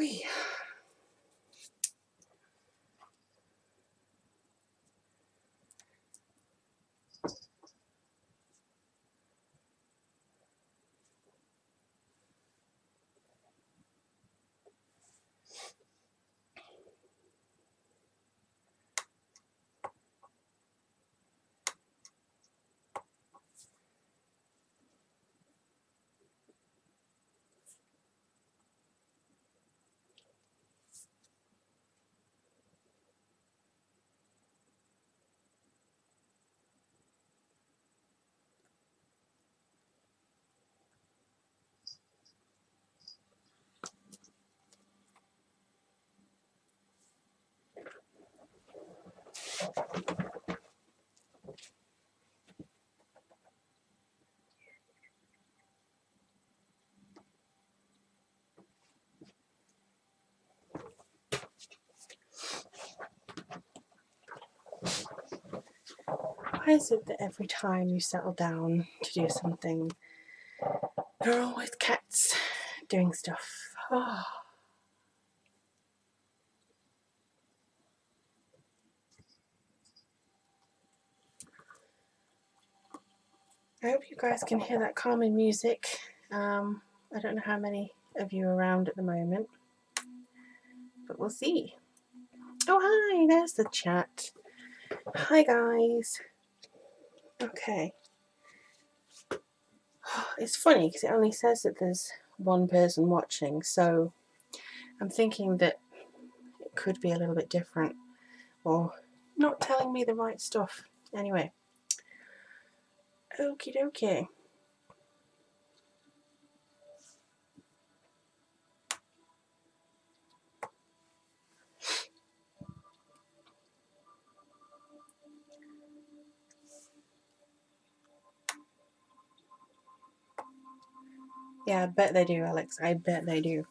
we? Why is it that every time you settle down to do something, there are always cats doing stuff? Oh. I hope you guys can hear that calming music. I don't know how many of you are around at the moment, but we'll see. Oh, hi, there's the chat. Hi, guys. Okay. It's funny because it only says that there's one person watching, so I'm thinking that it could be a little bit different or not telling me the right stuff. Anyway. Okie dokie. Yeah, I bet they do, Alex. I bet they do.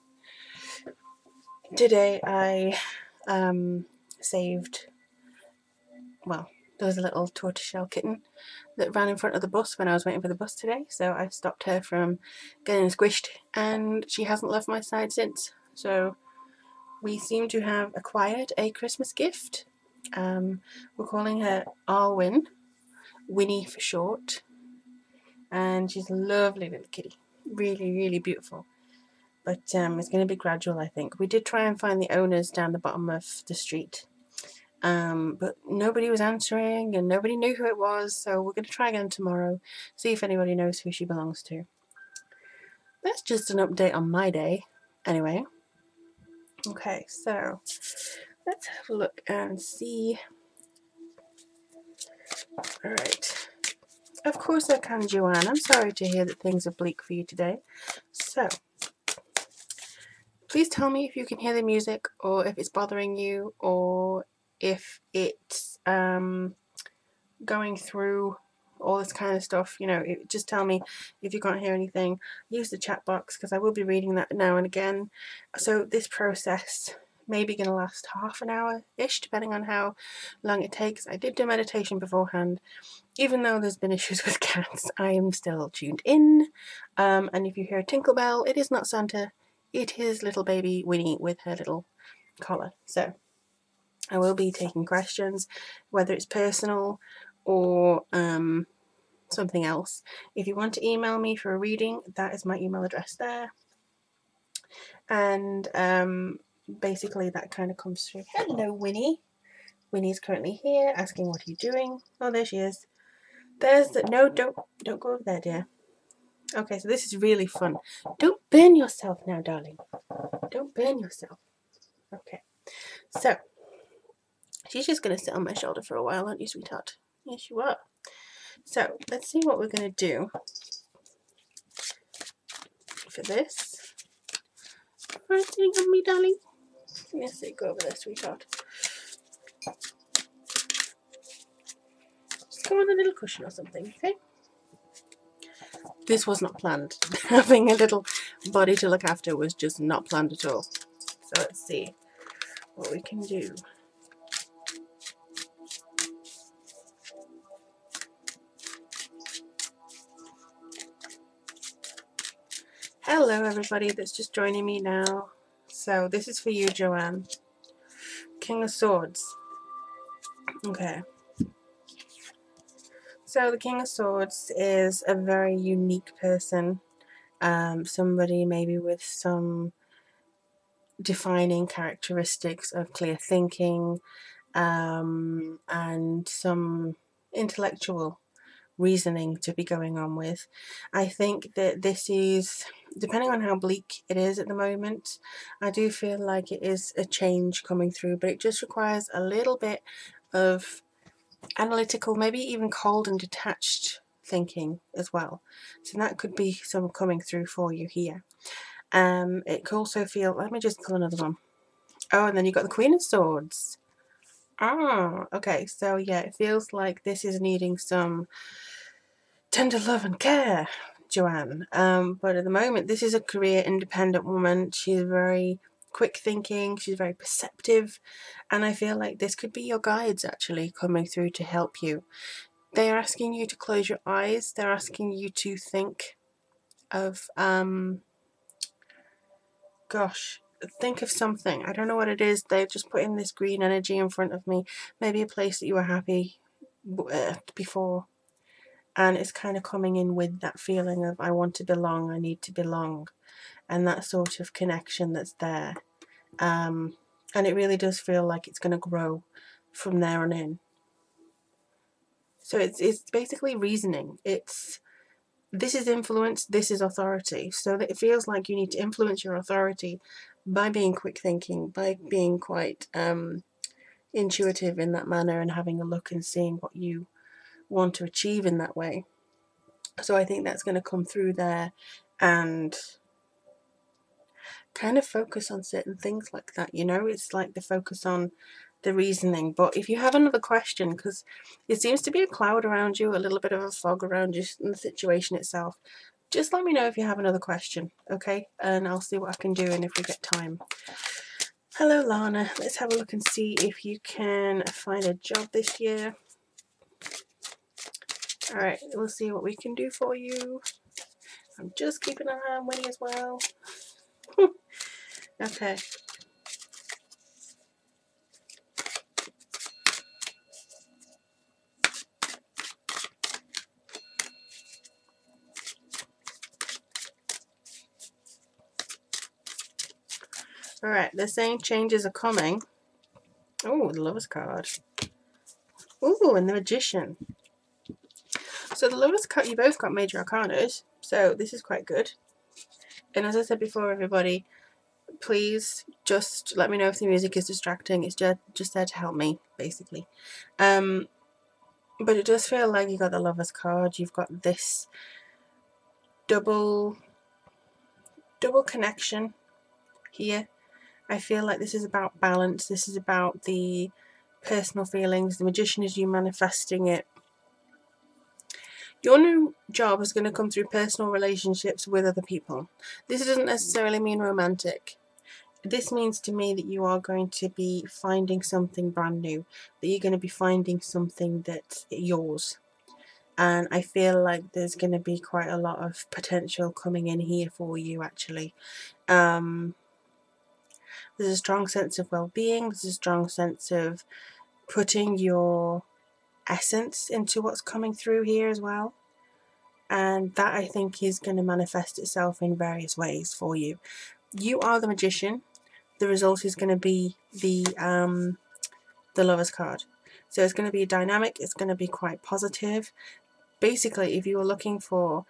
Today I saved, well, there was a little tortoiseshell kitten that ran in front of the bus when I was waiting for the bus today, so I stopped her from getting squished, and she hasn't left my side since. So we seem to have acquired a Christmas gift. We're calling her Arwen, Winnie for short, and she's a lovely little kitty. Really, really beautiful. But it's going to be gradual, I think. We did try and find the owners down the bottom of the street, but nobody was answering and nobody knew who it was, so we're going to try again tomorrow, see if anybody knows who she belongs to. That's just an update on my day, anyway. Okay, so let's have a look and see. Alright. Of course I can, Joanne. I'm sorry to hear that things are bleak for you today. So, please tell me if you can hear the music, or if it's bothering you, or if it's going through all this kind of stuff. You know, just tell me if you can't hear anything. Use the chat box because I will be reading that now and again. So this process may be going to last half an hour-ish, depending on how long it takes. I did do meditation beforehand. Even though there's been issues with cats, I am still tuned in. And if you hear a tinkle bell, it is not Santa. It is little baby Winnie with her little collar. So I will be taking questions, whether it's personal or something else. If you want to email me for a reading, that is my email address there. And basically that kind of comes through. Hello, Winnie. Winnie's currently here, asking what are you doing. Oh, there she is. There's the, no, don't go over there, dear. Okay, so this is really fun. Don't burn yourself now, darling. Don't burn yourself. Okay, so she's just going to sit on my shoulder for a while, aren't you, sweetheart? Yes, you are. So let's see what we're going to do for this. Right, sitting on me, darling. Yes, go over there, sweetheart. Just go on a little cushion or something, okay? This was not planned. Having a little body to look after was just not planned at all. So let's see what we can do. Hello everybody that's just joining me now. So this is for you, Joanne. King of Swords. Okay. So the King of Swords is a very unique person. Somebody maybe with some defining characteristics of clear thinking, and some intellectual reasoning to be going on with. I think that this is, depending on how bleak it is at the moment, I do feel like it is a change coming through, but it just requires a little bit of analytical, maybe even cold and detached thinking as well. So that could be some coming through for you here. It could also feel, let me just pull another one. Oh, and then you've got the Queen of Swords. Ah, okay, so yeah, it feels like this is needing some tender love and care, Joanne. But at the moment, this is a career independent woman. She's very quick thinking, she's very perceptive, and I feel like this could be your guides actually coming through to help you. They are asking you to close your eyes, they're asking you to think of, think of something. I don't know what it is. They've just put in this green energy in front of me. Maybe a place that you were happy before. And it's kind of coming in with that feeling of I want to belong, I need to belong. And that sort of connection that's there. And it really does feel like it's going to grow from there on in. So it's basically reasoning. This is influence, this is authority. So that it feels like you need to influence your authority by being quick thinking, by being quite intuitive in that manner and having a look and seeing what you want to achieve in that way. So I think that's going to come through there and kind of focus on certain things like that, you know. It's like the focus on the reasoning. But if you have another question, because it seems to be a cloud around you, a little bit of a fog around you in the situation itself, just let me know if you have another question, okay? And I'll see what I can do and if we get time. Hello, Lana. Let's have a look and see if you can find a job this year. Alright, we'll see what we can do for you. I'm just keeping an eye on Winnie as well. Okay. Alright, they're saying changes are coming. Oh, the Lover's card. Oh, and the Magician. So the Lover's card, you both got major arcanas, so this is quite good. And as I said before, everybody, please just let me know if the music is distracting. It's just there to help me, basically. But it does feel like you got the Lover's card. You've got this double connection here. I feel like this is about balance. This is about the personal feelings. The Magician is you manifesting it. Your new job is going to come through personal relationships with other people. This doesn't necessarily mean romantic. This means to me that you are going to be finding something brand new, that you're going to be finding something that's yours. And I feel like there's going to be quite a lot of potential coming in here for you, actually. There's a strong sense of well-being. There's a strong sense of putting your essence into what's coming through here as well. And that, I think, is going to manifest itself in various ways for you. You are the Magician. The result is going to be the Lover's card. So it's going to be dynamic. It's going to be quite positive. Basically, if you were looking for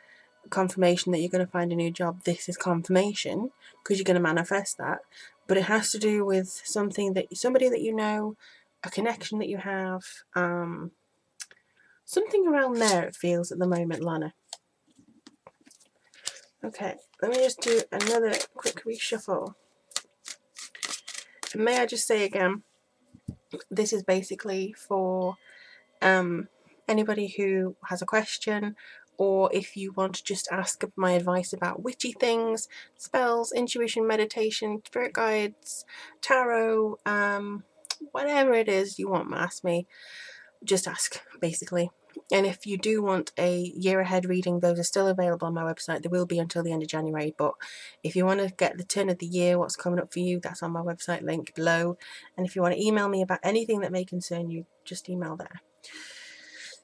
confirmation that you're going to find a new job, this is confirmation, because you're going to manifest that. But it has to do with something that somebody that you know, a connection that you have, something around there. It feels at the moment, Lana. Okay, let me just do another quick reshuffle. And may I just say again, this is basically for anybody who has a question, or if you want to just ask my advice about witchy things, spells, intuition, meditation, spirit guides, tarot, whatever it is you want to ask me, just ask, basically. And if you do want a year ahead reading, those are still available on my website. They will be until the end of January, but if you want to get the turn of the year, what's coming up for you, that's on my website, link below. And if you want to email me about anything that may concern you, just email there.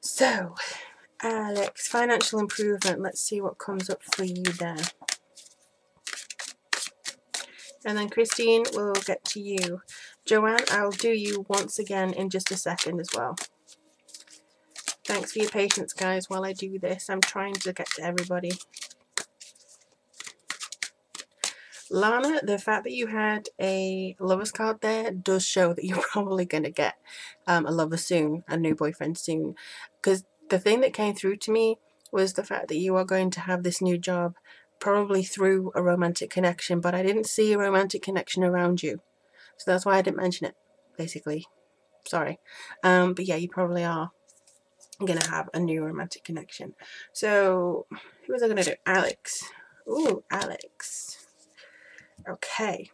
So, Alex, financial improvement. Let's see what comes up for you there. And then Christine, we'll get to you. Joanne, I'll do you once again in just a second as well. Thanks for your patience, guys, while I do this. I'm trying to get to everybody. Lana, the fact that you had a lover's card there does show that you're probably going to get a lover soon, a new boyfriend soon. Because the thing that came through to me was the fact that you are going to have this new job probably through a romantic connection, but I didn't see a romantic connection around you. So that's why I didn't mention it, basically. Sorry. But yeah, you probably are going to have a new romantic connection. So, who was I going to do? Alex. Ooh, Alex. Okay.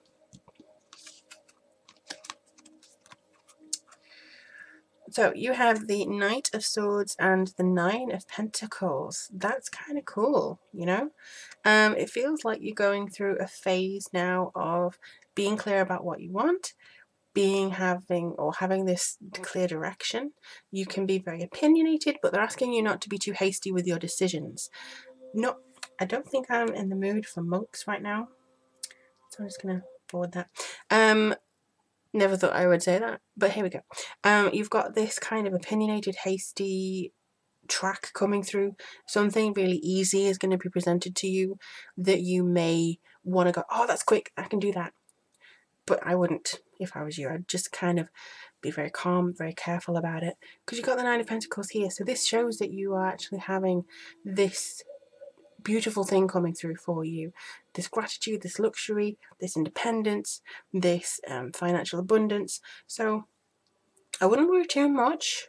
So you have the Knight of Swords and the Nine of Pentacles. That's kind of cool, you know? It feels like you're going through a phase now of being clear about what you want, having this clear direction. You can be very opinionated, but they're asking you not to be too hasty with your decisions. No, I don't think I'm in the mood for monks right now, so I'm just gonna forward that. Never thought I would say that, but here we go. You've got this kind of opinionated, hasty track coming through. Something really easy is going to be presented to you that you may want to go, oh, that's quick, I can do that. But I wouldn't if I was you. I'd just kind of be very calm, very careful about it, because you've got the Nine of Pentacles here. So this shows that you are actually having this beautiful thing coming through for you. This gratitude, this luxury, this independence, this financial abundance. So I wouldn't worry too much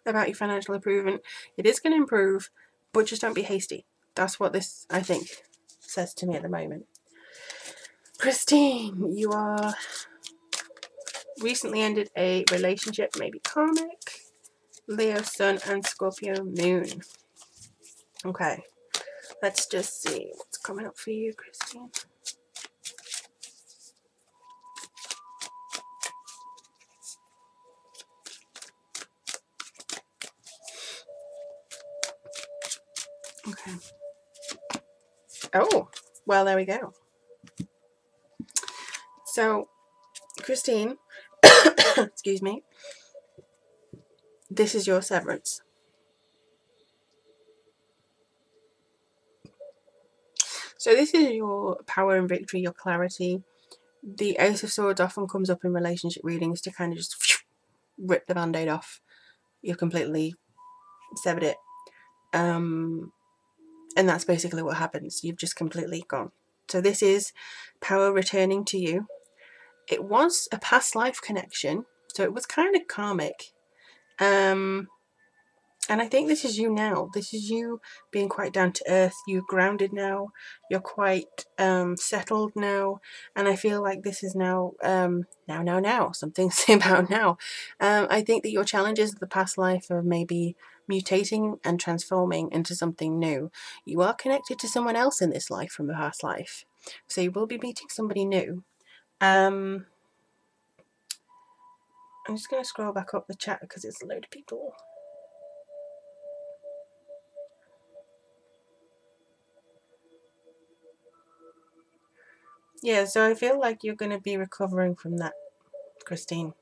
about your financial improvement. It is going to improve, but just don't be hasty. That's what this, I think, says to me at the moment. Christine, you are recently ended a relationship, maybe karmic. Leo Sun and Scorpio Moon. Okay, let's just see what's coming up for you, Christine. Okay. Oh, well, there we go. So, Christine, excuse me, this is your severance. So this is your power and victory, your clarity. The Ace of Swords often comes up in relationship readings to kind of just rip the band-aid off. You've completely severed it. And that's basically what happens. You've just completely gone. So this is power returning to you. It was a past life connection, so it was kind of karmic. And I think this is you now. This is you being quite down to earth. You're grounded now. You're quite settled now. And I feel like this is now, something to say about now. I think that your challenges of the past life are maybe mutating and transforming into something new. You are connected to someone else in this life from the past life. So you will be meeting somebody new. I'm just going to scroll back up the chat because it's a load of people. Yeah, so I feel like you're going to be recovering from that, Christine.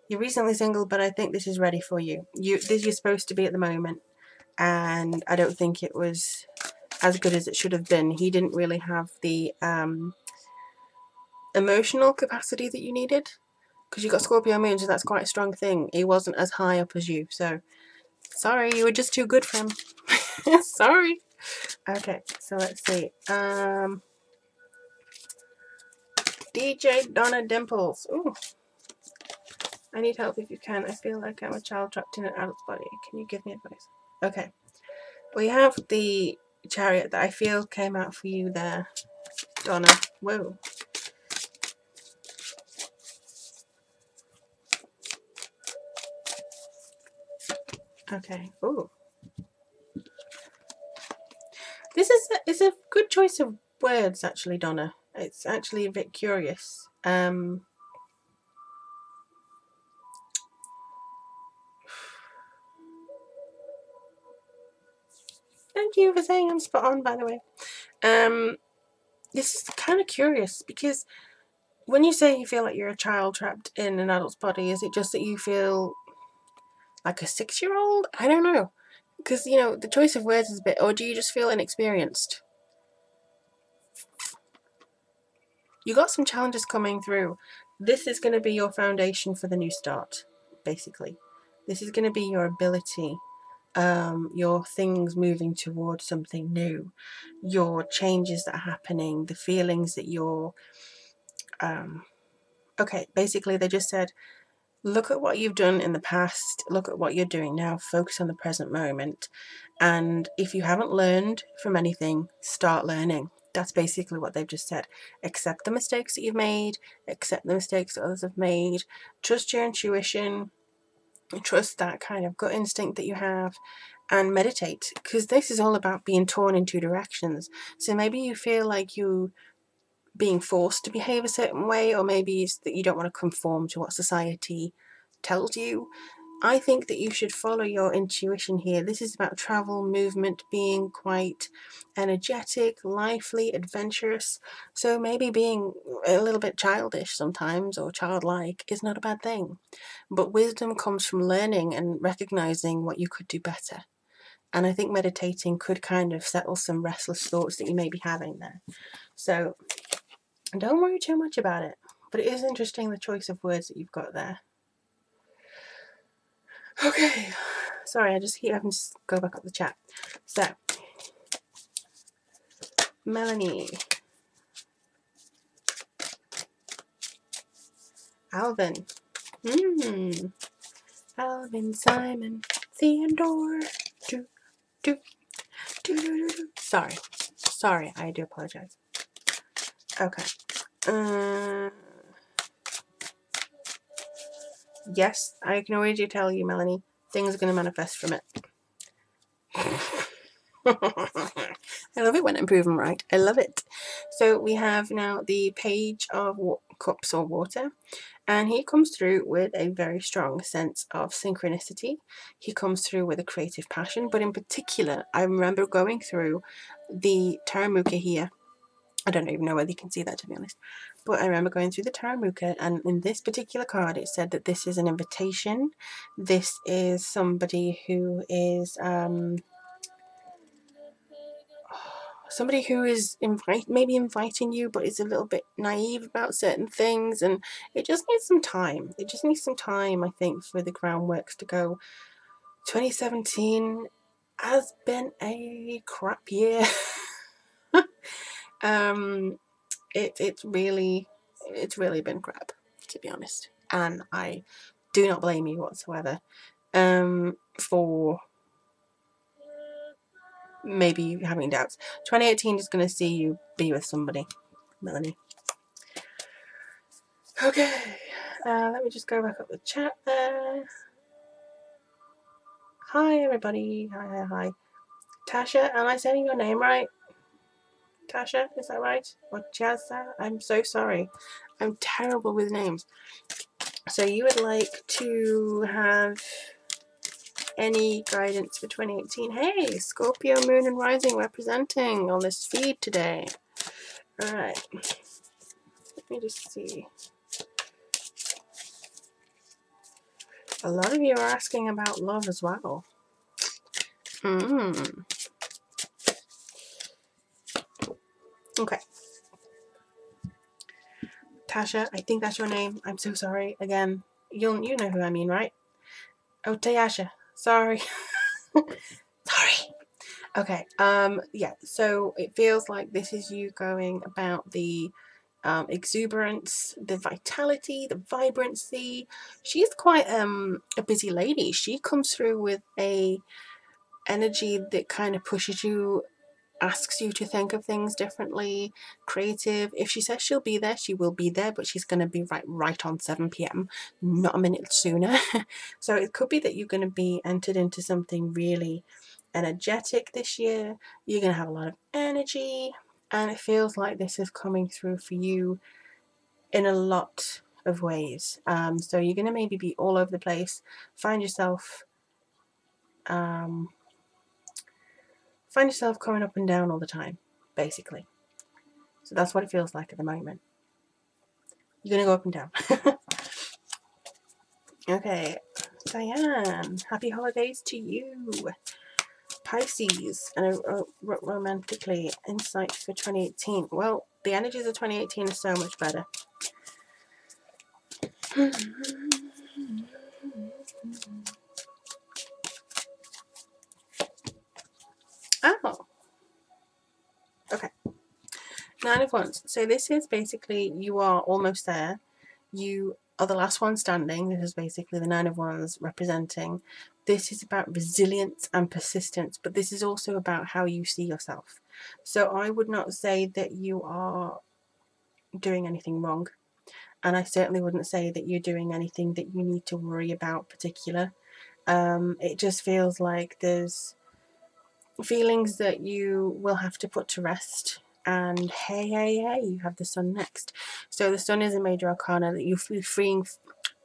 You're recently single, but I think this is ready for you. This you're supposed to be at the moment, and I don't think it was as good as it should have been. He didn't really have the emotional capacity that you needed, because you got Scorpio Moon, so that's quite a strong thing. He wasn't as high up as you, so sorry, you were just too good for him. Sorry. Okay, so let's see. DJ Donna Dimples. Ooh. I need help if you can. I feel like I'm a child trapped in an adult's body. Can you give me advice? Okay. We have the Chariot that I feel came out for you there, Donna. Whoa. Okay. Ooh. This is a good choice of words, actually, Donna. It's actually a bit curious. Thank you for saying I'm spot on, by the way. This is kind of curious because when you say you feel like you're a child trapped in an adult's body, is it just that you feel like a 6-year-old? I don't know. Because, you know, the choice of words is a bit, or do you just feel inexperienced? You got some challenges coming through. This is going to be your foundation for the new start, basically. This is going to be your ability, your things moving towards something new, your changes that are happening, the feelings that you're... okay, basically they just said, look at what you've done in the past, look at what you're doing now, focus on the present moment, and if you haven't learned from anything, start learning. That's basically what they've just said. Accept the mistakes that you've made, accept the mistakes that others have made, trust your intuition, trust that kind of gut instinct that you have, and meditate, because this is all about being torn in 2 directions. So maybe you feel like you being forced to behave a certain way, or maybe it's that you don't want to conform to what society tells you. I think that you should follow your intuition here. This is about travel, movement, being quite energetic, lively, adventurous. So maybe being a little bit childish sometimes, or childlike, is not a bad thing. But wisdom comes from learning and recognizing what you could do better. And I think meditating could kind of settle some restless thoughts that you may be having there. So don't worry too much about it. But it is interesting, the choice of words that you've got there. Okay, sorry, I just keep having to go back up the chat. So, Melanie, Alvin, Alvin, Simon, Theodore, do, do, do, do, do, do. Sorry, I do apologize. Okay, yes, I can already tell you, Melanie, things are going to manifest from it. I love it when I'm proven right. I love it. So we have now the Page of Cups or Water, and he comes through with a very strong sense of synchronicity. He comes through with a creative passion, but in particular, I remember going through the Taramuka here. I don't even know whether you can see that, to be honest, but I remember going through the Taramuka, and in this particular card it said that this is an invitation. This is somebody who is somebody who is maybe inviting you, but is a little bit naive about certain things, and it just needs some time. It just needs some time, I think, for the groundworks to go. 2017 has been a crap year. It's really been crap, to be honest, and I do not blame you whatsoever for maybe having doubts. 2018 is going to see you be with somebody, Melanie. Okay, let me just go back up the chat there. Hi everybody, hi. Tasha, am I saying your name right? Tasha, is that right? Or Jazza? I'm so sorry. I'm terrible with names. So you would like to have any guidance for 2018? Hey, Scorpio, Moon and Rising representing on this feed today. Alright, let me just see. A lot of you are asking about love as well. Okay. Tasha, I think that's your name. I'm so sorry. Again, you know who I mean, right? Oh, Tayasha. Sorry. Sorry. Okay. Yeah, so it feels like this is you going about the exuberance, the vitality, the vibrancy. She's quite a busy lady. She comes through with a energy that kind of pushes you, asks you to think of things differently, creative. If she says she'll be there, she will be there, but she's going to be right on 7 p.m, not a minute sooner. So it could be that you're going to be entered into something really energetic this year. You're going to have a lot of energy, and it feels like this is coming through for you in a lot of ways. So you're going to maybe be all over the place, find yourself coming up and down all the time, basically. So that's what it feels like at the moment. You're going to go up and down. Okay, Diane, happy holidays to you. Pisces, and romantically, insights for 2018. Well, the energies of 2018 are so much better. Oh, okay. 9 of Wands. So this is basically, you are almost there. You are the last one standing. This is basically the 9 of Wands representing. This is about resilience and persistence, but this is also about how you see yourself. So I would not say that you are doing anything wrong, and I certainly wouldn't say that you're doing anything that you need to worry about particular. It just feels like there's feelings that you will have to put to rest. And hey, you have the Sun next. So the Sun is a major arcana that you'll be freeing.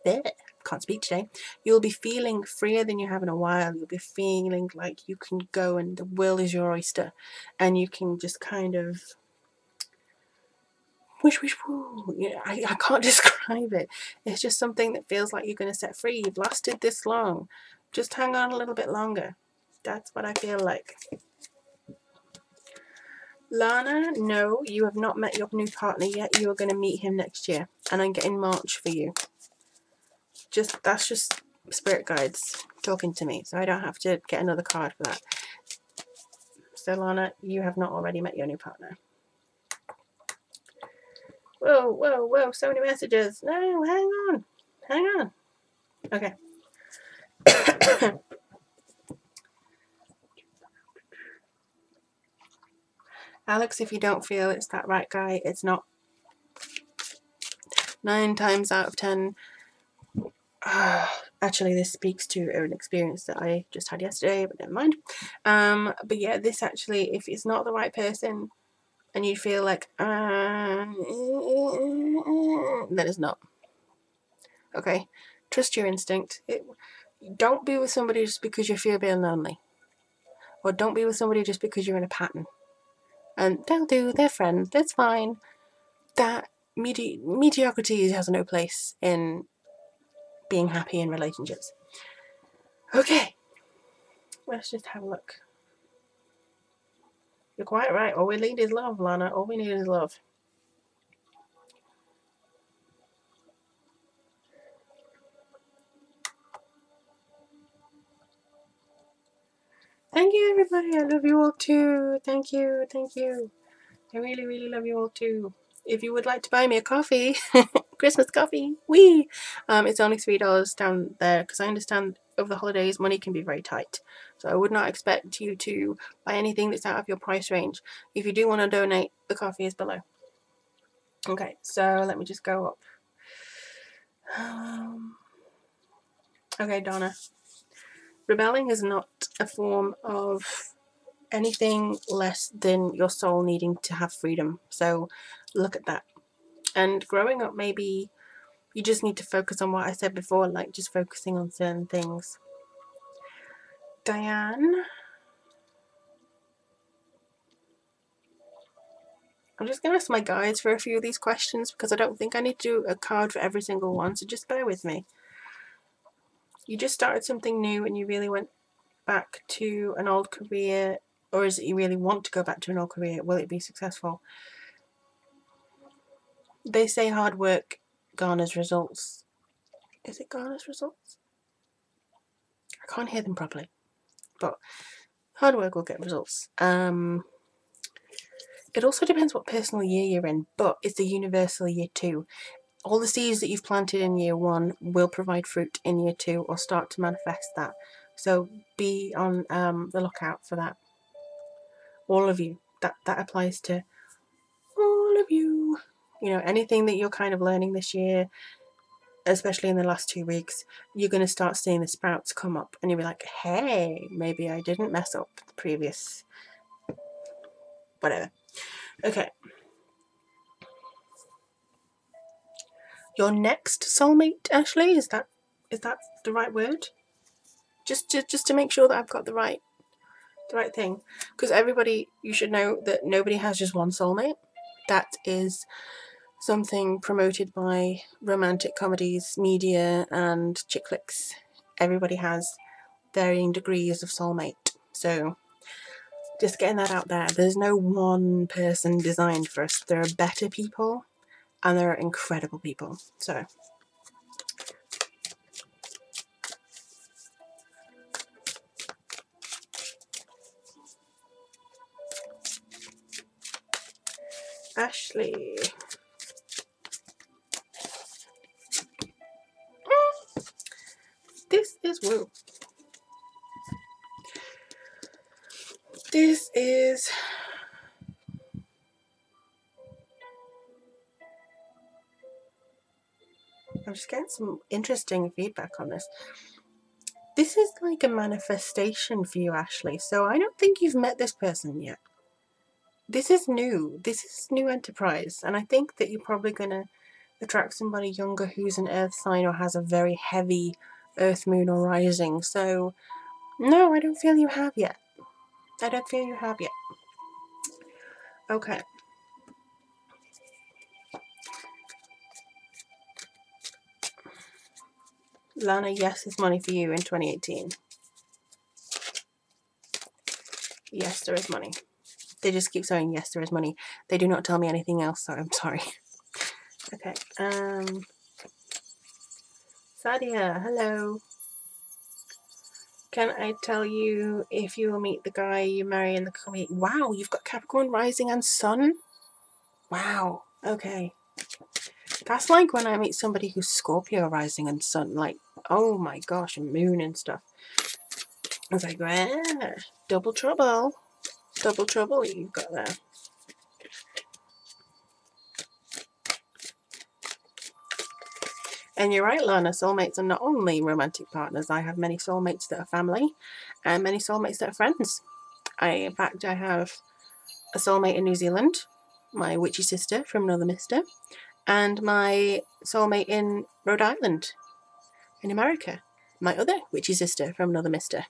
Can't speak today. You'll be feeling freer than you have in a while. You'll be feeling like you can go and the world is your oyster, and you can just kind of wish, woo. Yeah, I can't describe it. It's just something that feels like you're going to set free. You've lasted this long. Just hang on a little bit longer. That's what I feel like. Lana, no, you have not met your new partner yet. You are going to meet him next year, and I'm getting March for you. That's just spirit guides talking to me, so I don't have to get another card for that. So Lana, you have not already met your new partner. Whoa, so many messages. No, hang on. Okay. Alex, if you don't feel it's that right guy, it's not. 9 times out of 10. Actually, this speaks to an experience that I just had yesterday, but never mind. But yeah, this actually, if it's not the right person and you feel like, then it's not. Okay? Trust your instinct. Don't be with somebody just because you feel being lonely. Or don't be with somebody just because you're in a pattern. And they'll do, they're friends, that's fine. That mediocrity has no place in being happy in relationships. Okay, let's just have a look. You're quite right. All we need is love, Lana. All we need is love. Thank you, everybody. I love you all too. Thank you. I really, really love you all too. If you would like to buy me a coffee, Christmas coffee, it's only $3 down there, because I understand over the holidays money can be very tight. So I would not expect you to buy anything that's out of your price range. If you do want to donate, the coffee is below. Okay, so let me just go up. Okay, Donna. Rebelling is not a form of anything less than your soul needing to have freedom. So look at that. And growing up, maybe you just need to focus on what I said before, like just focusing on certain things. Diane. I'm just going to ask my guides for a few of these questions, because I don't think I need to do a card for every single one, so just bear with me. You just started something new and you really went back to an old career, or is it you really want to go back to an old career? Will it be successful? They say hard work garners results. Is it garners results? I can't hear them properly, but hard work will get results. It also depends what personal year you're in, but it's a universal year 2. All the seeds that you've planted in year 1 will provide fruit in year 2 or start to manifest that. So be on the lookout for that. All of you. That applies to all of you. You know, anything that you're kind of learning this year, especially in the last 2 weeks, you're going to start seeing the sprouts come up and you'll be like, hey, maybe I didn't mess up the previous whatever. Okay. Your next soulmate, Ashley, is that the right word? Just to make sure that I've got the right thing, because everybody, you should know that nobody has just one soulmate. That is something promoted by romantic comedies, media, and chick flicks. Everybody has varying degrees of soulmate. So just getting that out there. There's no one person designed for us. There are better people and there are incredible people. So Ashley. This is woo. This is I'm just getting some interesting feedback on this. This is like a manifestation for you, Ashley. So I don't think you've met this person yet. This is new. This is new enterprise. And I think that you're probably going to attract somebody younger who's an earth sign or has a very heavy earth, moon or rising. So no, I don't feel you have yet. I don't feel you have yet. Okay. Lana, yes is money for you in 2018. Yes, there is money. They just keep saying yes, there is money. They do not tell me anything else, so I'm sorry. Okay. Sadia, hello. Can I tell you if you will meet the guy you marry in the coming? Wow, you've got Capricorn rising and sun? Wow. Okay. That's like when I meet somebody who's Scorpio rising and sun. Like, oh my gosh, and moon and stuff. I was like, double trouble. Double trouble you've got there. And you're right, Lana, soulmates are not only romantic partners. I have many soulmates that are family and many soulmates that are friends. In fact, I have a soulmate in New Zealand, my witchy sister from another mister, and my soulmate in Rhode Island in America, my other witchy sister from another mister.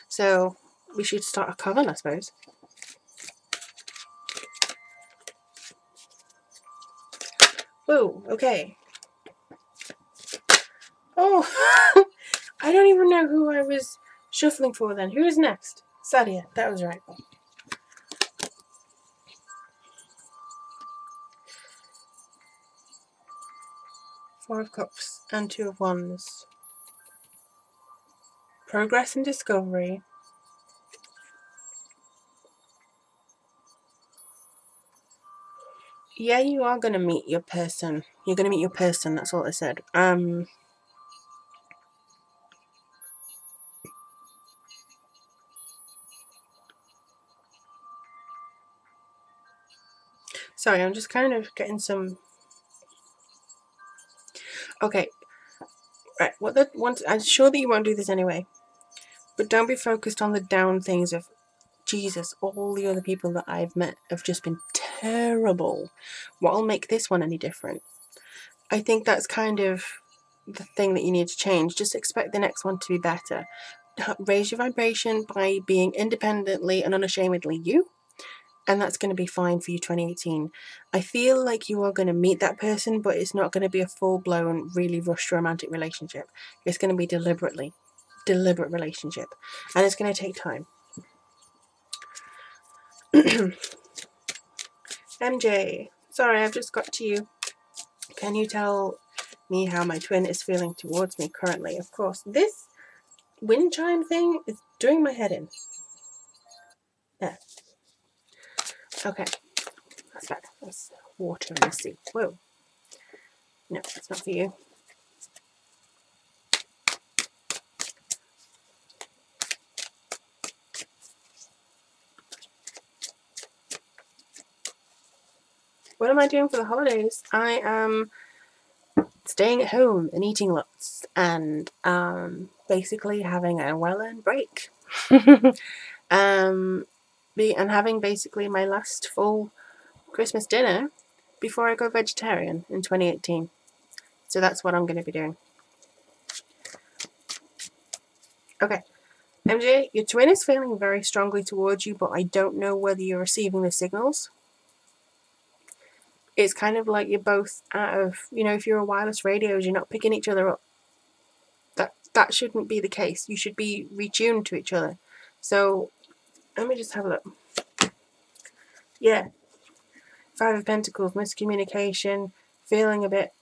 So we should start a coven, I suppose. Whoa, okay. Oh, I don't even know who I was shuffling for then. Who is next? Sadia, that was right. Four of Cups and Two of Wands. Progress and discovery. Yeah, you are going to meet your person. You're going to meet your person, that's all I said. Sorry, I'm just kind of getting some... Okay. Right, I'm sure that you won't do this anyway. But don't be focused on the down things of, Jesus, all the other people that I've met have just been terrible. What'll make this one any different? I think that's kind of the thing that you need to change. Just expect the next one to be better. Raise your vibration by being independently and unashamedly you. And that's going to be fine for you 2018. I feel like you are going to meet that person, but it's not going to be a full-blown, really rushed romantic relationship. It's going to be deliberate relationship. And it's going to take time. MJ, sorry, I've just got to you. Can you tell me how my twin is feeling towards me currently? Of course, this wind chime thing is doing my head in. There. Okay. That's better. That's water in the sea. Whoa. No, that's not for you. What am I doing for the holidays? I am staying at home and eating lots and basically having a well-earned break. And having basically my last full Christmas dinner before I go vegetarian in 2018. So that's what I'm going to be doing. Okay. MJ, your twin is feeling very strongly towards you, but I don't know whether you're receiving the signals. It's kind of like you're both out of, you know, if you're a wireless radios, you're not picking each other up. That shouldn't be the case. You should be retuned to each other. So let me just have a look. Yeah. 5 of Pentacles, miscommunication, feeling a bit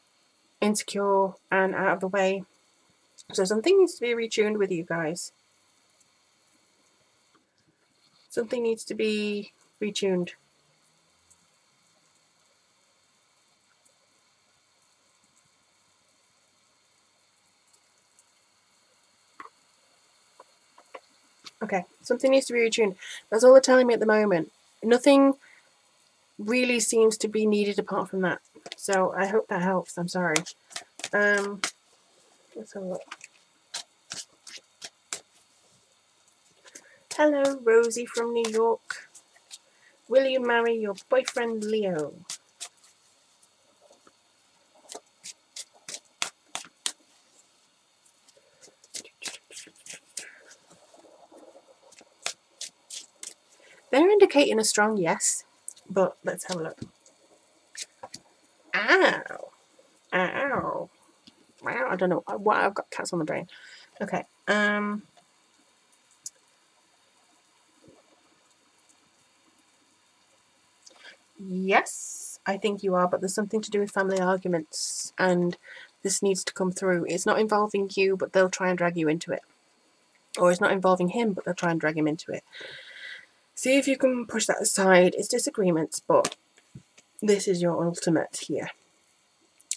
insecure and out of the way. So something needs to be retuned with you guys. Something needs to be retuned. Okay, something needs to be retuned. That's all they're telling me at the moment. Nothing really seems to be needed apart from that. So I hope that helps. I'm sorry. Let's have a look. Hello, Rosie from New York. Will you marry your boyfriend, Leo? They're indicating a strong yes, but let's have a look. Ow. Ow. Wow, I don't know why I've got cats on the brain. Okay. Yes, I think you are, but there's something to do with family arguments, and this needs to come through. It's not involving you, but they'll try and drag you into it. Or it's not involving him, but they'll try and drag him into it. See if you can push that aside. It's disagreements, but this is your ultimate here.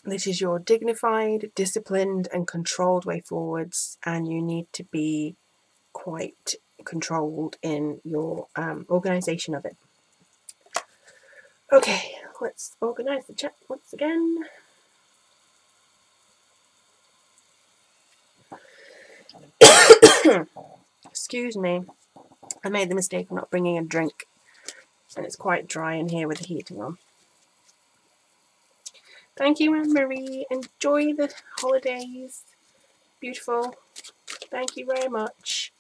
This is your dignified, disciplined, and controlled way forwards, and you need to be quite controlled in your organisation of it. Okay, let's organise the chat once again. Excuse me, I made the mistake of not bringing a drink, and it's quite dry in here with the heating on. Thank you, Anne-Marie. Enjoy the holidays. Beautiful. Thank you very much.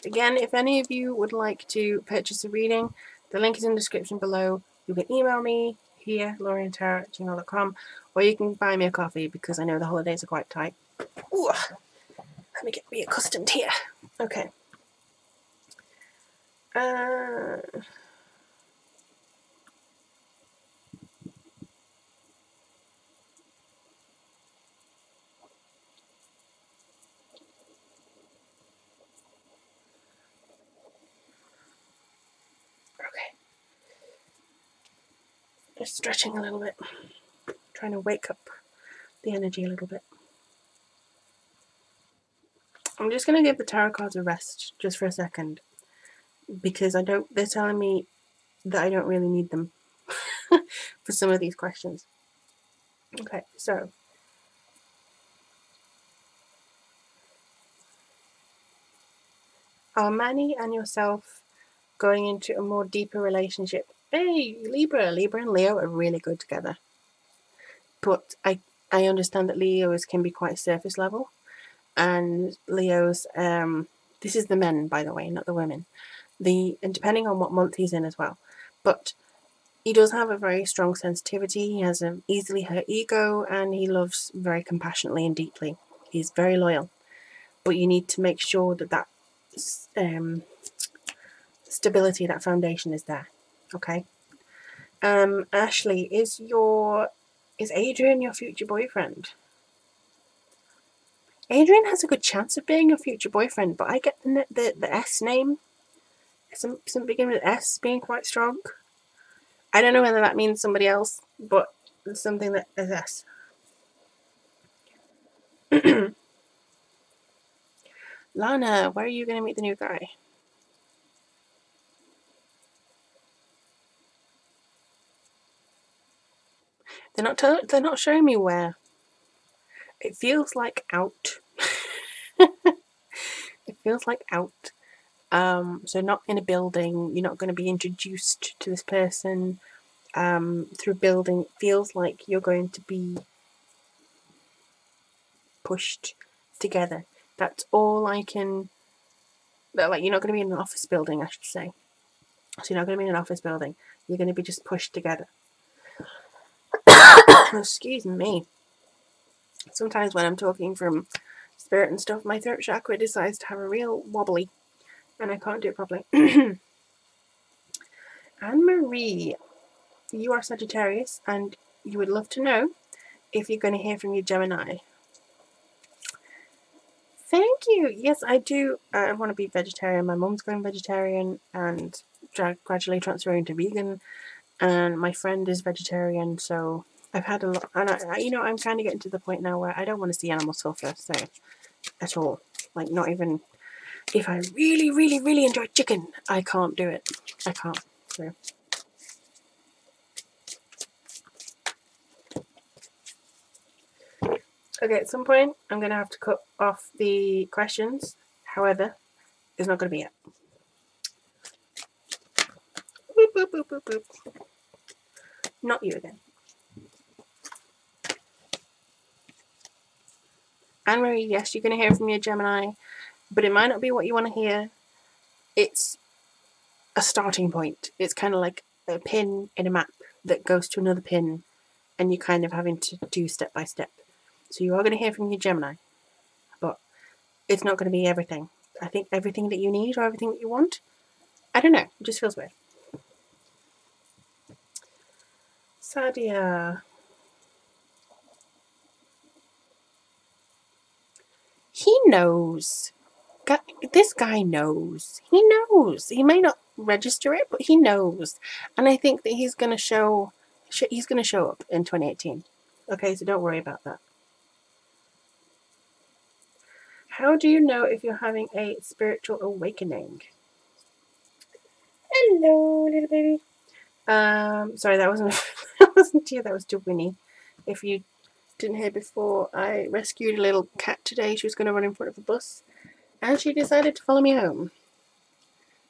Again, if any of you would like to purchase a reading, the link is in the description below. You can email me here, lorientarot@gmail.com, or you can buy me a coffee because I know the holidays are quite tight. Ooh, let me get reaccustomed here. Okay. Just stretching a little bit, trying to wake up the energy a little bit. I'm just going to give the tarot cards a rest just for a second, because they're telling me that I don't really need them for some of these questions. Okay, so are Manny and yourself going into a more deeper relationship? Hey, Libra and Leo are really good together. But I understand that Leo's can be quite surface level, and Leo's this is the men, by the way, not the women. And depending on what month he's in as well. But he does have a very strong sensitivity. He has an easily hurt ego, and he loves very compassionately and deeply. He's very loyal. But you need to make sure that stability, that foundation is there. Okay. Ashley, is Adrian your future boyfriend? Adrian has a good chance of being your future boyfriend, but I get the S name. Some beginning with S being quite strong. I don't know whether that means somebody else, but it's something that is S. Lana, where are you going to meet the new guy? They're not showing me where. It feels like out. It feels like out. So not in a building. You're not going to be introduced to this person through building. It feels like you're going to be pushed together. That's all I can. Like, you're not going to be in an office building, I should say. So you're not going to be in an office building. You're going to be just pushed together. Excuse me. Sometimes when I'm talking from spirit and stuff, my throat chakra decides to have a real wobbly, and I can't do it properly. Anne-Marie, you are Sagittarius, and you would love to know if you're going to hear from your Gemini. Thank you. Yes, I do. I want to be vegetarian. My mum's going vegetarian and gradually transferring to vegan. And my friend is vegetarian, so I've had a lot. And I'm kind of getting to the point now where I don't want to see animals suffer. So at all, like, not even if I really, really, really enjoy chicken, I can't do it. I can't. So. Okay, at some point, I'm going to have to cut off the questions. However, it's not going to be it. Boop, boop, boop, boop, boop. Not you again. Anne-Marie, yes, you're going to hear from your Gemini, but it might not be what you want to hear. It's a starting point. It's kind of like a pin in a map that goes to another pin, and you're kind of having to do step by step. So you are going to hear from your Gemini, but it's not going to be everything. I think everything that you need or everything that you want. I don't know. It just feels weird. Sadia. He knows. This guy knows. He knows. He may not register it, but he knows. And I think that he's going to show up in 2018. Okay, so don't worry about that. How do you know if you're having a spiritual awakening? Hello, little baby. Sorry, that wasn't you. That was to Winnie. If you didn't hear before, I rescued a little cat today. She was going to run in front of a bus, and she decided to follow me home.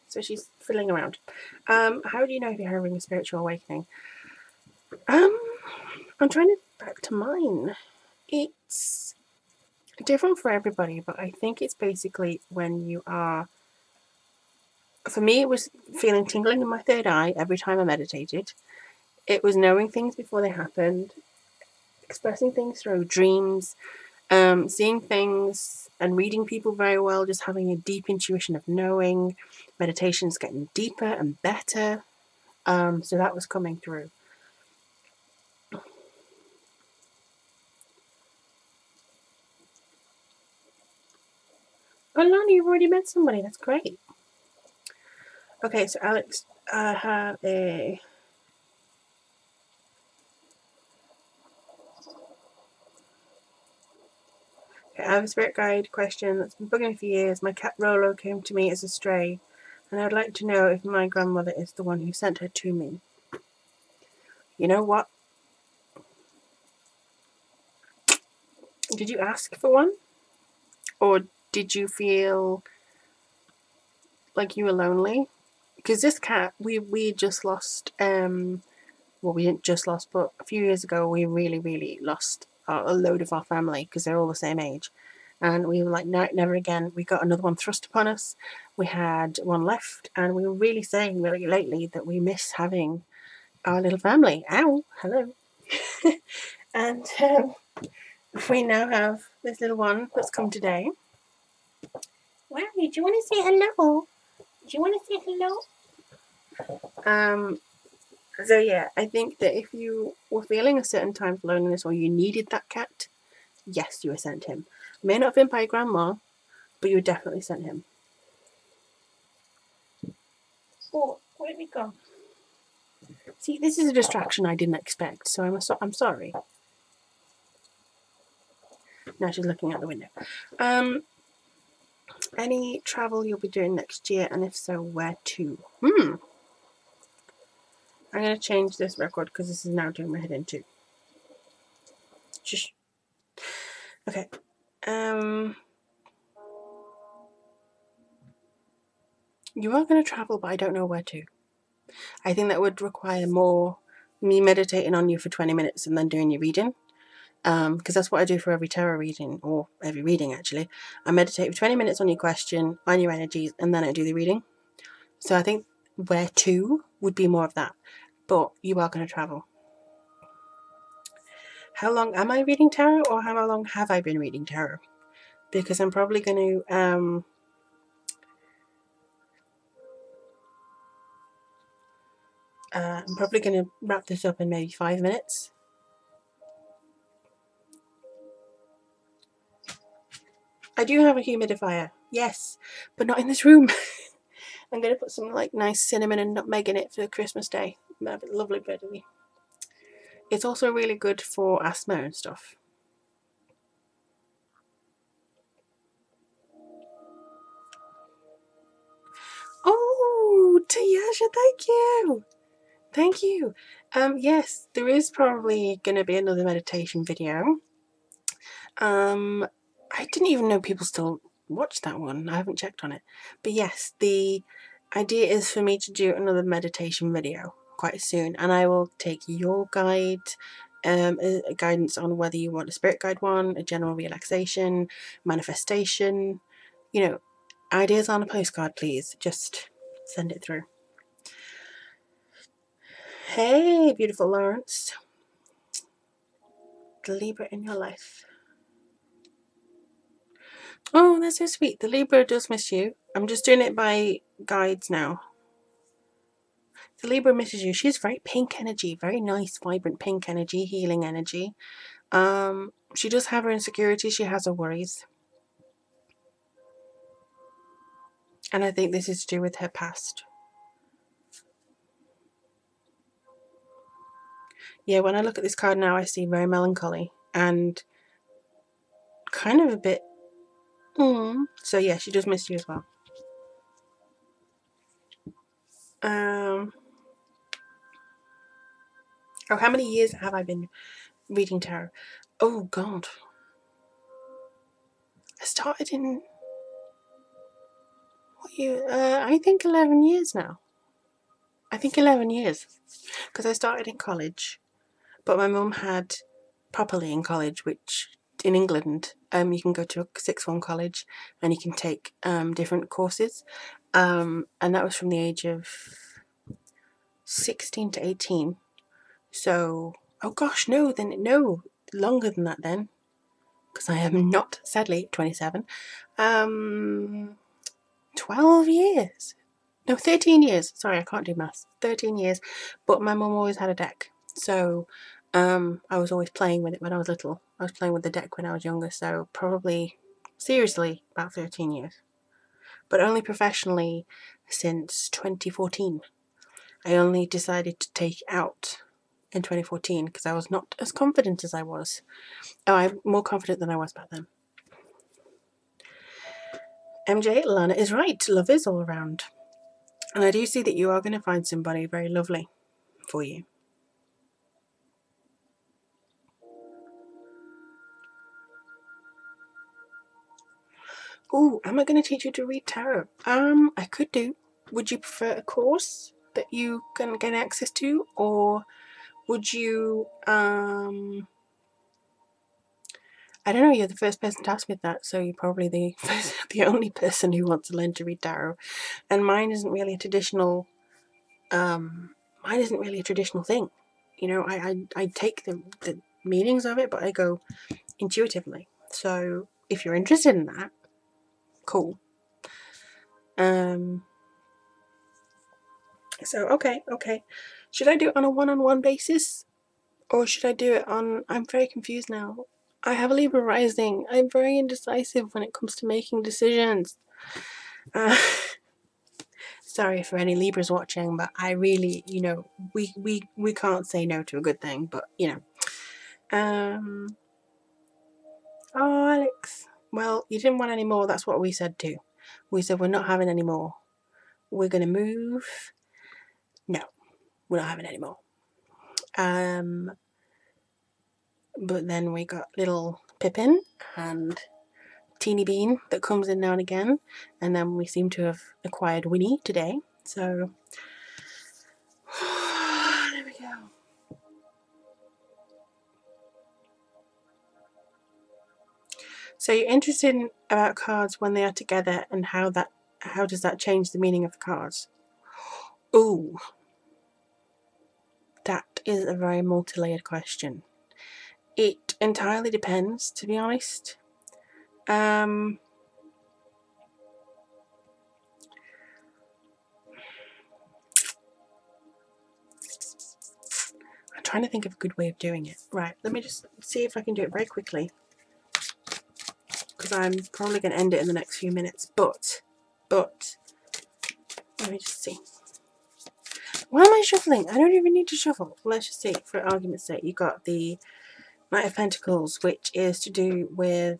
So she's fiddling around. How do you know if you're having a spiritual awakening? I'm trying to back to mine. It's different for everybody, but I think it's basically when you are. For me, it was feeling tingling in my third eye every time I meditated. It was knowing things before they happened, expressing things through dreams, seeing things and reading people very well, just having a deep intuition of knowing. Meditation's getting deeper and better. So that was coming through. Oh, Lonnie, you've already met somebody. That's great. Okay, so Alex, I have a... I have a spirit guide question that's been bugging me for years. My cat Rolo came to me as a stray, and I would like to know if my grandmother is the one who sent her to me. You know what? Did you ask for one? Or did you feel like you were lonely? Because this cat, we just lost, well, we didn't just lost, but a few years ago we really, really lost a load of our family because they're all the same age. And we were like, no, never again. We got another one thrust upon us. We had one left, and we were really saying really lately that we miss having our little family. Ow, hello. And we now have this little one that's come today. Wow, do you want to say hello? Do you want to say hello? So yeah, I think that if you were feeling a certain time of loneliness or you needed that cat, yes, you were sent him. May not have been by your grandma, but you were definitely sent him. Oh, where did we go? See, this is a distraction I didn't expect, so I'm sorry. Now she's looking out the window. Any travel you'll be doing next year, and if so, where to? I'm going to change this record because this is now doing my head in too. Shush. Okay. You are going to travel, but I don't know where to. I think that would require more me meditating on you for 20 minutes and then doing your reading. Because that's what I do for every tarot reading, or every reading actually. I meditate for 20 minutes on your question, on your energies, and then I do the reading. So I think where to would be more of that. But you are going to travel. How long am I reading tarot, or how long have I been reading tarot? Because I'm probably going to wrap this up in maybe 5 minutes. I do have a humidifier, yes, but not in this room. I'm going to put some like nice cinnamon and nutmeg in it for Christmas Day. Have it lovely bitterly. It's also really good for asthma and stuff. Oh, Tayasha, thank you. Thank you. Yes, there is probably going to be another meditation video. I didn't even know people still watch that one. I haven't checked on it. But yes, the idea is for me to do another meditation video quite soon, and I will take your guidance on whether you want a spirit guide one, a general relaxation, manifestation, you know, ideas on a postcard, please. Just send it through. Hey, beautiful Lawrence. The Libra in your life. Oh, that's so sweet. The Libra does miss you. I'm just doing it by guides now. The Libra misses you. She's very pink energy, very nice, vibrant pink energy, healing energy. She does have her insecurities. She has her worries. And I think this is to do with her past. Yeah, when I look at this card now, I see very melancholy and kind of a bit... So yeah, she does miss you as well. Oh, how many years have I been reading tarot? Oh, God. I started in... what year? I think 11 years now. I think 11 years. Because I started in college. But my mum had properly in college, which in England, you can go to a sixth form college and you can take different courses. And that was from the age of 16 to 18. So, oh gosh, no, longer than that then. Because I am not, sadly, 27. 12 years. No, 13 years. Sorry, I can't do maths. 13 years. But my mum always had a deck. So I was always playing with it when I was little. I was playing with the deck when I was younger. So probably, seriously, about 13 years. But only professionally since 2014. I only decided to take out in 2014 because I was not as confident as I was. Oh, I'm more confident than I was back then. MJ, Lana is right. Love is all around. And I do see that you are going to find somebody very lovely for you. Oh, am I going to teach you to read tarot? I could do. Would you prefer a course that you can get access to, or would you, I don't know, you're the first person to ask me that, so you're probably the only person who wants to learn to read tarot. And mine isn't really a traditional, thing. You know, I take the meanings of it, but I go intuitively. So if you're interested in that, cool. So okay. Should I do it on a one-on-one basis, or should I do it on... I'm very confused now. I have a Libra rising. I'm very indecisive when it comes to making decisions. Sorry for any Libras watching, but I really, you know, we can't say no to a good thing, but you know. Oh, Alex. Well, you didn't want any more. That's what we said too. We said we're not having any more. We're going to move. No, we're not having any more. but then we got little Pippin and Teeny Bean that comes in now and again, and then we seem to have acquired Winnie today. So there we go. So you're interested in about cards when they are together, and how does that change the meaning of the cards? Ooh, that is a very multi-layered question. It entirely depends, to be honest. I'm trying to think of a good way of doing it. Right, let me just see if I can do it very quickly, because I'm probably going to end it in the next few minutes. But let me just see. Why am I shuffling? I don't even need to shuffle. Let's just see, for argument's sake. You got the Knight of Pentacles, which is to do with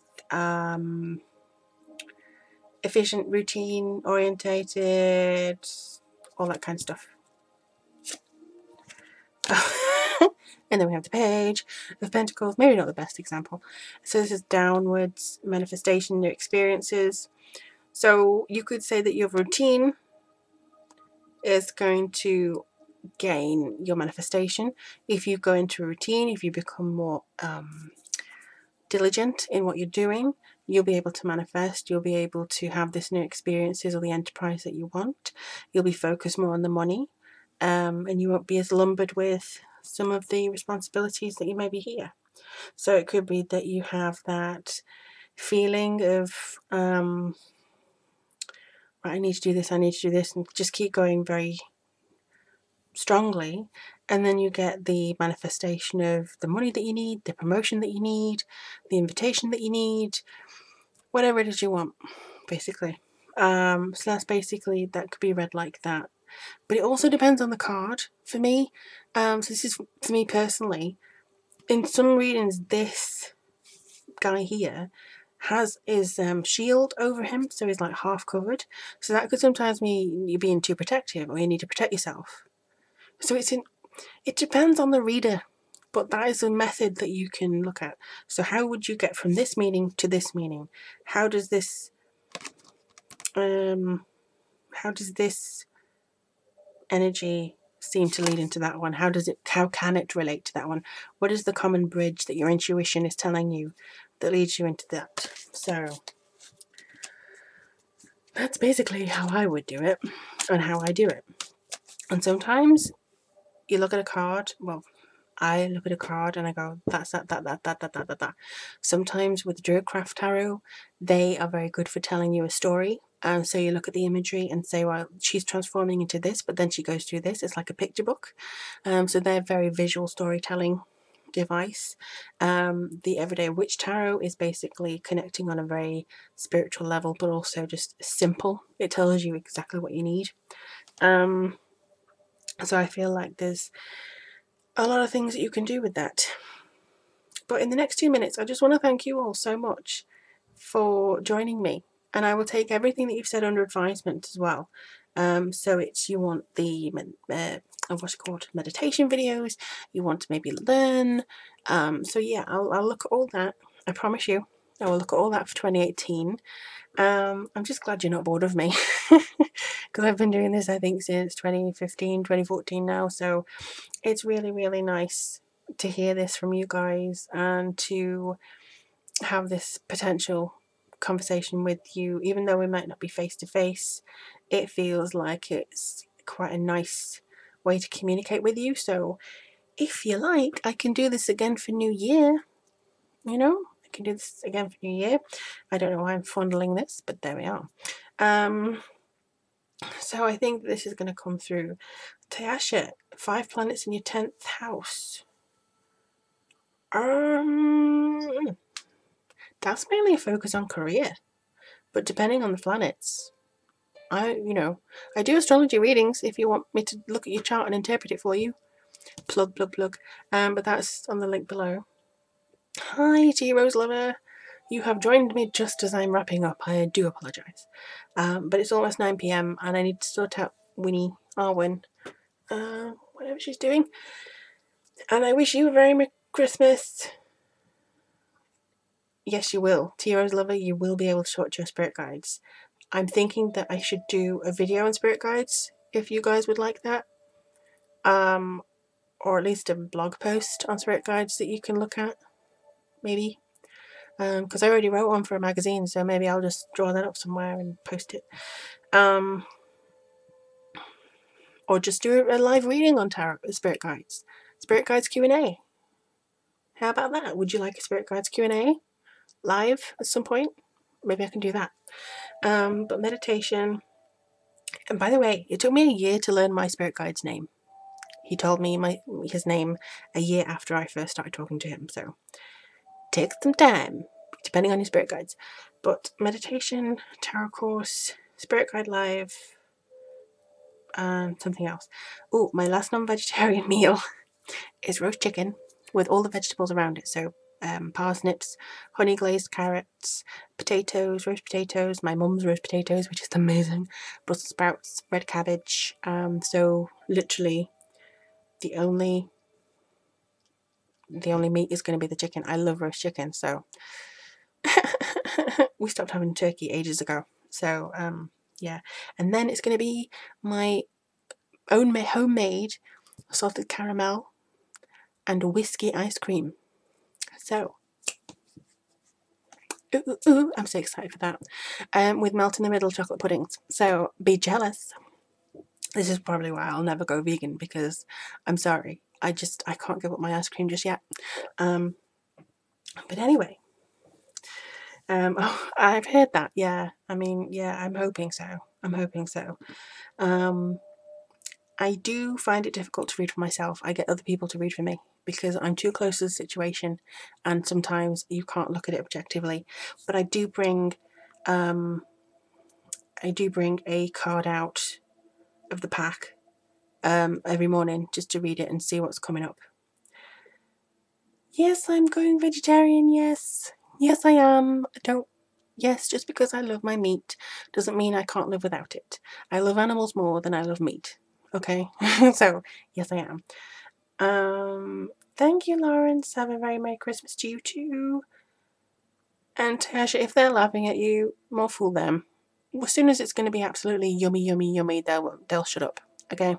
efficient, routine, orientated, all that kind of stuff. And then we have the Page of Pentacles, maybe not the best example. So this is downwards, manifestation, new experiences. So you could say that your routine is going to gain your manifestation. If you go into a routine, if you become more diligent in what you're doing, you'll be able to manifest. You'll be able to have this new experiences or the enterprise that you want. You'll be focused more on the money, and you won't be as lumbered with some of the responsibilities that you may be here. So it could be that you have that feeling of I need to do this, and just keep going very strongly, and then you get the manifestation of the money that you need, the promotion that you need, the invitation that you need, whatever it is you want, basically. So that's basically, that could be read like that. But it also depends on the card for me. So this is for me personally. In some readings, this guy here has his shield over him, so he's like half covered. So that could sometimes mean you're being too protective, or you need to protect yourself. So it depends on the reader, but that is a method that you can look at. So how would you get from this meaning to this meaning? How does this energy seem to lead into that one? How can it relate to that one? What is the common bridge that your intuition is telling you that leads you into that? So that's basically how I would do it, and how I do it. And sometimes you look at a card, well, I look at a card and I go, that's that. Sometimes with Druidcraft Tarot, they are very good for telling you a story. So you look at the imagery and say, well, she's transforming into this, but then she goes through this. It's like a picture book. So they're very visual storytelling device. The Everyday Witch Tarot is basically connecting on a very spiritual level, but also just simple. It tells you exactly what you need. So I feel like there's a lot of things that you can do with that. But in the next 2 minutes, I just want to thank you all so much for joining me, and I will take everything that you've said under advisement as well. So it's, you want the what's it called, meditation videos, you want to maybe learn. So yeah, I'll look at all that. I promise you, I will look at all that for 2018. I'm just glad you're not bored of me, because I've been doing this, I think, since 2015, 2014 now. So it's really, really nice to hear this from you guys, and to have this potential conversation with you. Even though we might not be face to face, it feels like it's quite a nice way to communicate with you. So if you like, I can do this again for New Year. I can do this again for New Year. I don't know why I'm fondling this, but there we are. So I think this is going to come through. Tayasha, 5 planets in your 10th house. That's mainly a focus on career, but depending on the planets, I do astrology readings if you want me to look at your chart and interpret it for you. Plug. But that's on the link below. Hi, Tea Rose Lover. You have joined me just as I'm wrapping up. I do apologise. But it's almost 9 PM and I need to sort out Winnie, Arwen, whatever she's doing. And I wish you a very Merry Christmas. Yes, you will. T-Rose lover, you will be able to talk to your spirit guides. I'm thinking that I should do a video on spirit guides, if you guys would like that. Or at least a blog post on spirit guides that you can look at, maybe. Because I already wrote one for a magazine, so maybe I'll just draw that up somewhere and post it. Or just do a live reading on tarot spirit guides. Spirit guides Q&A. How about that? Would you like a spirit guides Q&A live at some point? Maybe I can do that. But meditation. And by the way, it took me a year to learn my spirit guide's name. He told me his name a year after I first started talking to him. So take some time, depending on your spirit guides. But meditation, tarot course, spirit guide live, and something else. Oh, my last non-vegetarian meal is roast chicken with all the vegetables around it. So parsnips, honey glazed carrots, potatoes, roast potatoes, my mum's roast potatoes, which is amazing, Brussels sprouts, red cabbage. So literally the only meat is going to be the chicken. I love roast chicken, so we stopped having turkey ages ago. So yeah, and then it's going to be my own homemade salted caramel and whiskey ice cream. So ooh, I'm so excited for that. With melt in the middle chocolate puddings. So be jealous. This is probably why I'll never go vegan, because I'm sorry, I can't give up my ice cream just yet. But anyway, oh, I've heard that. Yeah, I mean, yeah, I'm hoping so. I do find it difficult to read for myself. I get other people to read for me because I'm too close to the situation, and sometimes you can't look at it objectively. But I do bring a card out of the pack every morning just to read it and see what's coming up. Yes, I'm going vegetarian. Yes, I am. Yes, just because I love my meat doesn't mean I can't live without it. I love animals more than I love meat. Okay, so yes, I am. Thank you, Lawrence. Have a very Merry Christmas to you too. And Tasha, if they're laughing at you, more fool them. As soon as it's going to be absolutely yummy, yummy, yummy, they'll shut up. Okay.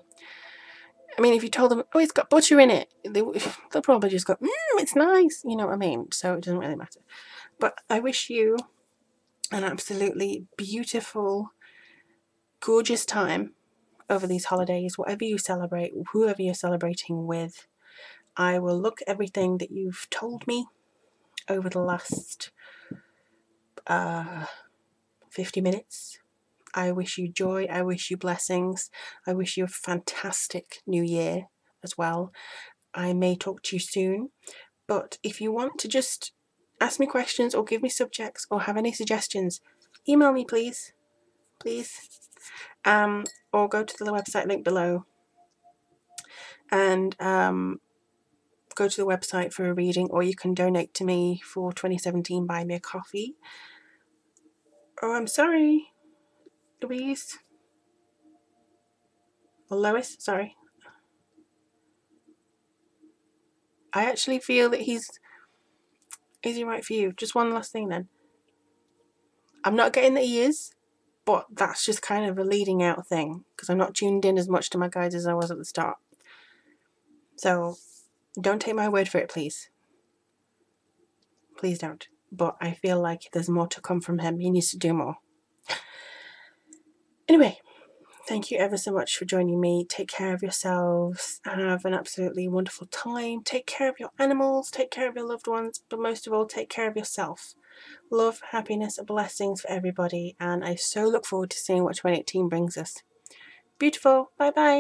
I mean, if you told them, oh, it's got butter in it, they'll probably just go, it's nice. You know what I mean? So it doesn't really matter. But I wish you an absolutely beautiful, gorgeous time over these holidays, whatever you celebrate, whoever you're celebrating with. I will look at everything that you've told me over the last 50 minutes. I wish you joy, I wish you blessings, I wish you a fantastic new year as well. I may talk to you soon, but if you want to just ask me questions or give me subjects or have any suggestions, email me please. Or go to the website link below and go to the website for a reading, or you can donate to me for 2017, buy me a coffee. Oh, I'm sorry, Louise. Or Lois, sorry. I actually feel that is he right for you? Just one last thing then. I'm not getting that he is, but that's just kind of a leading out thing, because I'm not tuned in as much to my guides as I was at the start. So don't take my word for it, please. Please don't. But I feel like there's more to come from him. He needs to do more. Anyway, thank you ever so much for joining me. Take care of yourselves. Have an absolutely wonderful time. Take care of your animals. Take care of your loved ones. But most of all, take care of yourself. Love, happiness, blessings for everybody. And I so look forward to seeing what 2018 brings us. Beautiful. Bye bye.